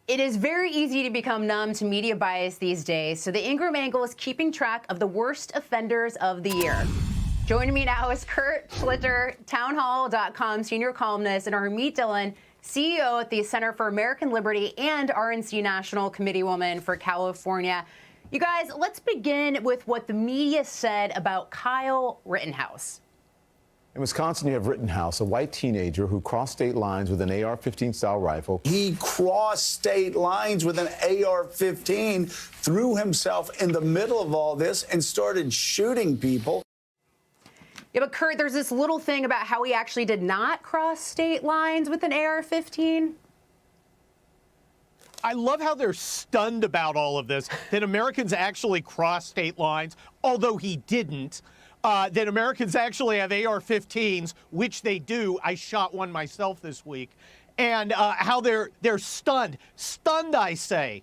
It is very easy to become numb to media bias these days, so the Ingram Angle is keeping track of the worst offenders of the year. Joining me now is Kurt Schlichter, townhall.com senior columnist, and Harmeet Dillon, CEO at the Center for American Liberty and RNC National Committee woman for California. You guys, let's begin with what the media said about Kyle Rittenhouse. In Wisconsin, you have Rittenhouse, a white teenager who crossed state lines with an AR-15 style rifle. He crossed state lines with an AR-15, threw himself in the middle of all this, and started shooting people. Yeah, but Kurt, there's this little thing about how he actually did not cross state lines with an AR-15. I love how they're stunned about all of this, that Americans actually cross state lines, although he didn't. That Americans actually have AR-15s, which they do. I shot one myself this week. And how they're stunned. Stunned, I say,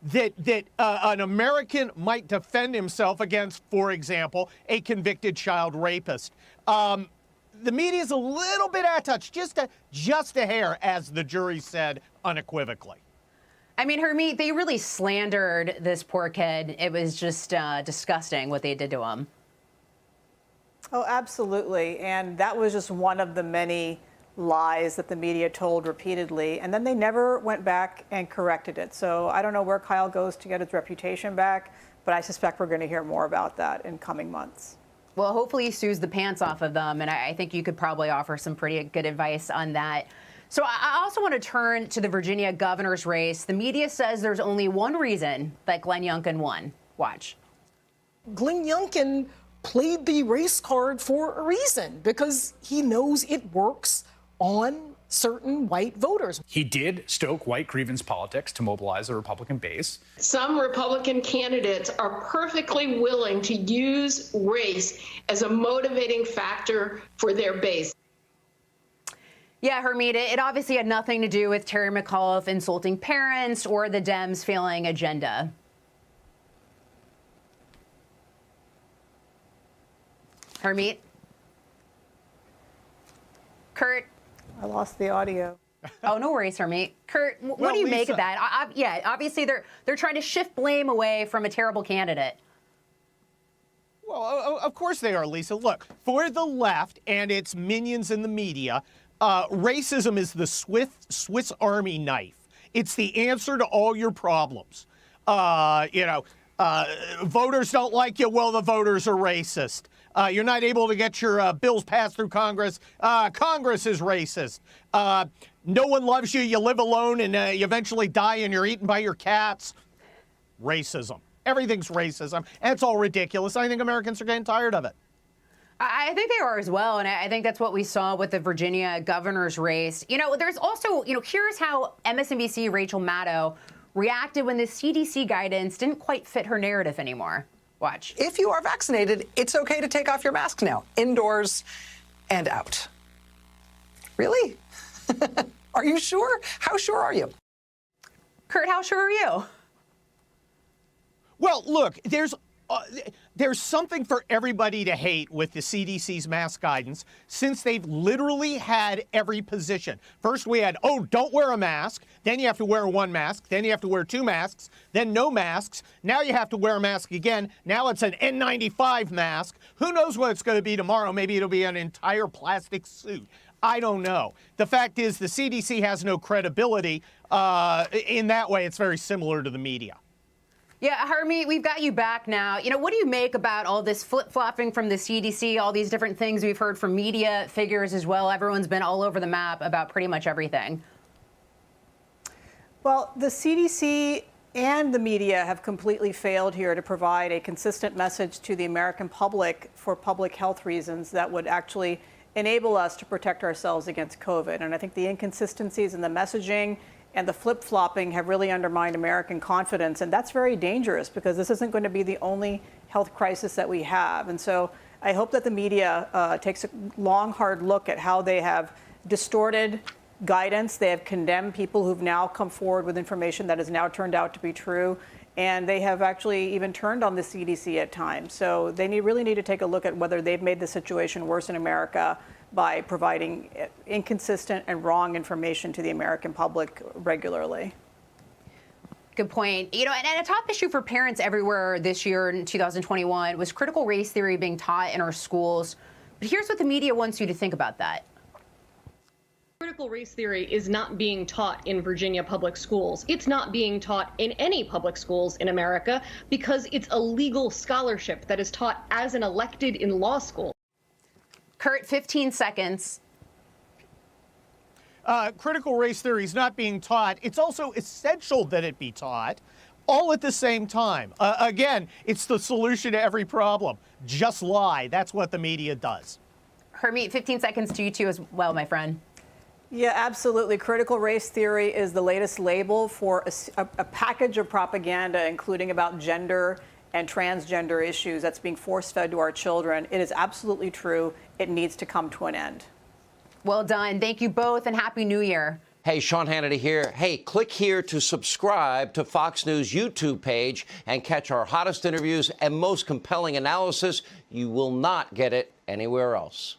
that an American might defend himself against, for example, a convicted child rapist. The media's a little bit out of touch, just a hair, as the jury said unequivocally. I mean, Harmeet, they really slandered this poor kid. It was just disgusting what they did to him. Oh, absolutely. And that was just one of the many lies that the media told repeatedly. And then they never went back and corrected it. So I don't know where Kyle goes to get his reputation back, but I suspect we're going to hear more about that in coming months. Well, hopefully he sues the pants off of them. And I think you could probably offer some pretty good advice on that. So I also want to turn to the Virginia governor's race. The media says there's only one reason that Glenn Youngkin won. Watch. Glenn Youngkin played the race card for a reason, because he knows it works on certain white voters. He did stoke white grievance politics to mobilize the Republican base. Some Republican candidates are perfectly willing to use race as a motivating factor for their base. Yeah, Harmeet, it obviously had nothing to do with Terry McAuliffe insulting parents or the Dems failing agenda. Harmeet? Kurt? I lost the audio. Oh, no worries, Harmeet. Kurt, what do you make of that? Yeah, obviously they're trying to shift blame away from a terrible candidate. Well, of course they are, Lisa. Look, for the left and its minions in the media, racism is the Swiss Army knife. It's the answer to all your problems. Voters don't like you. Well, the voters are racist. You're not able to get your bills passed through Congress. Congress is racist. No one loves you. You live alone and you eventually die and you're eaten by your cats. Racism. Everything's racism. And it's all ridiculous. I think Americans are getting tired of it. I think they are as well, and I think that's what we saw with the Virginia governor's race. There's also, here's how MSNBC Rachel Maddow reacted when the CDC guidance didn't quite fit her narrative anymore. Watch. If you are vaccinated, it's okay to take off your mask now, indoors and out. Really? Are you sure? How sure are you? Kurt, how sure are you? Well, look, there's something for everybody to hate with the CDC's mask guidance, since they've literally had every position. First we had, don't wear a mask. Then you have to wear one mask. Then you have to wear two masks. Then no masks. Now you have to wear a mask again. Now it's an N95 mask. Who knows what it's going to be tomorrow? Maybe it'll be an entire plastic suit. I don't know. The fact is the CDC has no credibility. In that way, it's very similar to the media. Yeah, Harmeet, we've got you back now. What do you make about all this flip-flopping from the CDC, all these different things we've heard from media figures as well? Everyone's been all over the map about pretty much everything. Well, the CDC and the media have completely failed here to provide a consistent message to the American public for public health reasons that would actually enable us to protect ourselves against COVID. And I think the inconsistencies in the messaging and the flip-flopping have really undermined American confidence. And that's very dangerous, because this isn't going to be the only health crisis that we have. And so I hope that the media takes a long, hard look at how they have distorted guidance. They have condemned people who've now come forward with information that has now turned out to be true. And they have actually even turned on the CDC at times. So they really need to take a look at whether they've made the situation worse in America by providing inconsistent and wrong information to the American public regularly. Good point. You know, and a top issue for parents everywhere this year in 2021 was critical race theory being taught in our schools. But here's what the media wants you to think about that. Critical race theory is not being taught in Virginia public schools. It's not being taught in any public schools in America because it's a legal scholarship that is taught as an elected in law school. Kurt, 15 seconds. Critical race theory is not being taught. It's also essential that it be taught all at the same time. Again, it's the solution to every problem. Just lie. That's what the media does. Hermit, 15 seconds to you too as well, my friend. Yeah, absolutely. Critical race theory is the latest label for a package of propaganda, including about gender and transgender issues that's being force-fed to our children. It is absolutely true. It needs to come to an end. Well done. Thank you both, and Happy New Year. Hey, Sean Hannity here. Hey, click here to subscribe to Fox News YouTube page and catch our hottest interviews and most compelling analysis. You will not get it anywhere else.